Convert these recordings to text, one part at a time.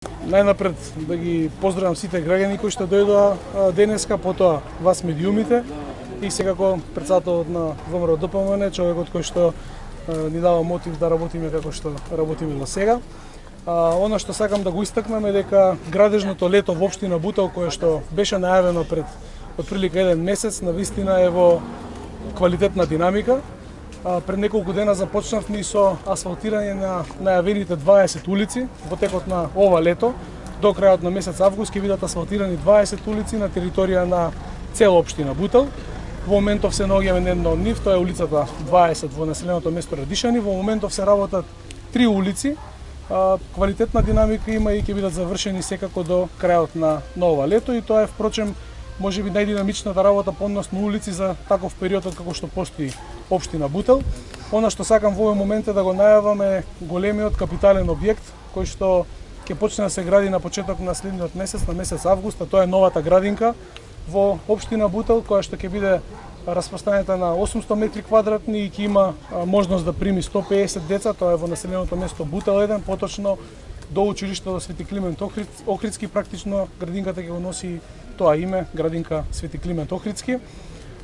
Најнапред да ги поздравам сите граѓани кои што дојдоа денеска, потоа вас медиумите и секако председателот на ВМРО ДПМН, човекот кој што ни дава мотив да работиме како што работиме до сега. Она што сакам да го истакнам е дека градежното лето во општина Бутел, кое што беше најавено пред отприлика еден месец, навистина е во квалитетна динамика. Пред неколку дена започнавме и со асфалтирање на најавените 20 улици во текот на ова лето. До крајот на месец август ќе бидат асфалтирани 20 улици на територија на цела општина Бутел. Во моментов се наоѓаме на една од нив, тоа е улицата 20 во населеното место Радишани. Во моментов се работат 3 улици. Квалитетна динамика има и ќе бидат завршени секако до крајот на ова лето, и тоа е впрочем може би најдинамичната работа по однос на улици за таков период како што постои општина Бутел. Она што сакам во овој момент е да го најавам е големиот капитален објект кој што ќе почне да се гради на почеток на следниот месец, на месец август, а тоа е новата градинка во општина Бутел, која што ќе биде распространета на 800 метри квадратни и ќе има можност да прими 150 деца. Тоа е во населеното место Бутел 1, поточно до училиштето Свети Климент Охридски. Практично градинката ќе го носи тоа име, градинка Свети Климент Охридски.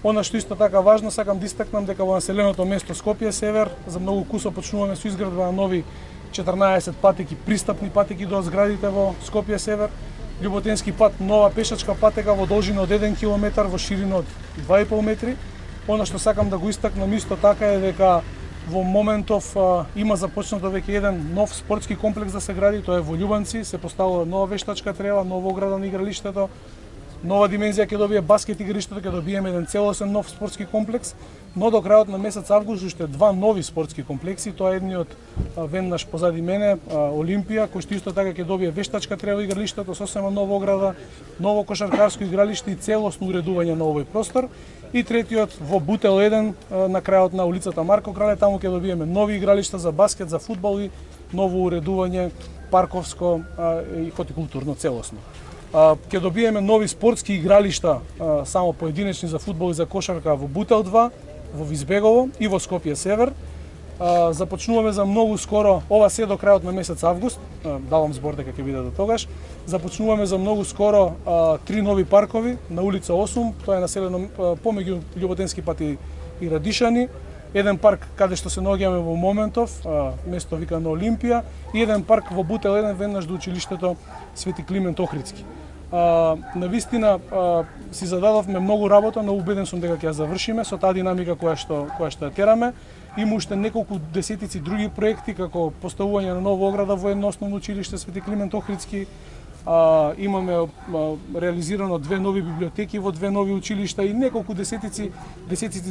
Она што исто така важно, сакам да истакнам дека во населеното место Скопје Север за многу кусо почнуваме со изградба на нови 14 патеки, пристапни патеки до зградите во Скопје Север. Љуботенски пат, нова пешачка патека во должина од 1 км, во ширина од 2,5 метри. Она што сакам да го истакнам исто така е дека во моментов има започнато веќе еден нов спортски комплекс да се гради, тоа е во Љубанци, се поставува нова вештачка трева, нова ограда на игралиштето, нова димензија ќе добие баскет игралиштето, ќе добиеме еден целосен нов спортски комплекс, но до крајот на месец август уште два нови спортски комплекси. Тоа е едниот веднаш позади мене, Олимпија, кој што исто така ќе добие вештачка трева игралиштето, сосема нова ограда, ново кошаркарско игралиште и целосно уредување на овој простор. И третиот во Бутел 1 на крајот на улицата Марко Крале, таму ќе добиеме нови игралишта за баскет, за фудбал и ново уредување парковско и хотикултурно целосно. Ќе добиеме нови спортски игралишта само поединечни за фудбал и за кошарка во Бутел 2, во Визбегово и во Скопје Север. Започнуваме за многу скоро, ова се до крајот на месец август, давам збор дека ќе биде до тогаш. Започнуваме за многу скоро 3 нови паркови на улица 8, тоа е населено помеѓу Љуботенски пат и Радишани. Еден парк каде што се наоѓаме во моментов, место викано Олимпија, и еден парк во Бутел 1 веднаш до училиштето Свети Климент Охридски. Навистина си зададовме многу работа, но убеден сум дека ќе ја завршиме со таа динамика која што ја тераме. Има уште неколку десетици други проекти, како поставување на нова ограда во едно основно училиште Свети Климент Охридски. Имаме реализирано 2 нови библиотеки во 2 нови училишта и неколку десетици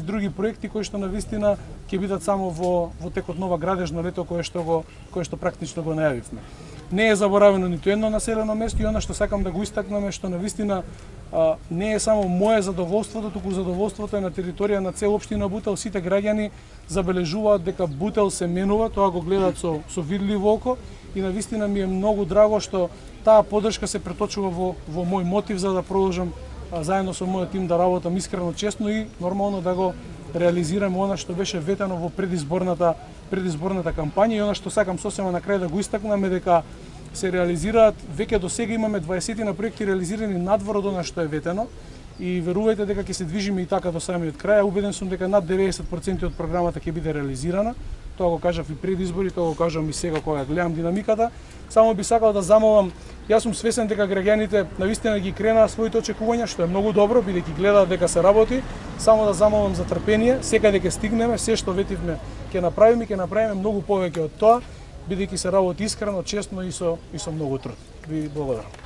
други проекти кои што навистина ќе бидат само во текот нова градежно лето кое што практично го најавивме. Не е заборавено ниту едно населено место, и она што сакам да го истакнам е што навистина не е само мое задоволството, туку задоволството е на територија на цела општина Бутел. Сите граѓани забележуваат дека Бутел се менува, тоа го гледаат со видливо око, и навистина ми е многу драго што таа поддршка се преточува во мој мотив за да продолжам заедно со мојот тим да работам искрено, честно и нормално да го реализираме она што беше ветено во предизборната кампања. И она што сакам сосема на крај да го истакнам е дека се реализираат, веќе до сега имаме 20 на проекти реализирани надвор од она што е ветено, и верувајте дека ќе се движиме и така до самиот крај. Убеден сум дека над 90% од програмата ќе биде реализирана. Тоа го кажав и пред избори, тоа го кажам и сега кога гледам динамиката. Само би сакал да замолам, јас сум свесен дека граѓаните навистина ги кренаа своите очекувања, што е многу добро, бидејќи гледаат дека се работи. Само да замолам за трпение, секаде ќе стигнеме, се што ветивме ќе направиме многу повеќе од тоа, бидејќи се работи искрено, честно и со многу труд. Ви благодарам.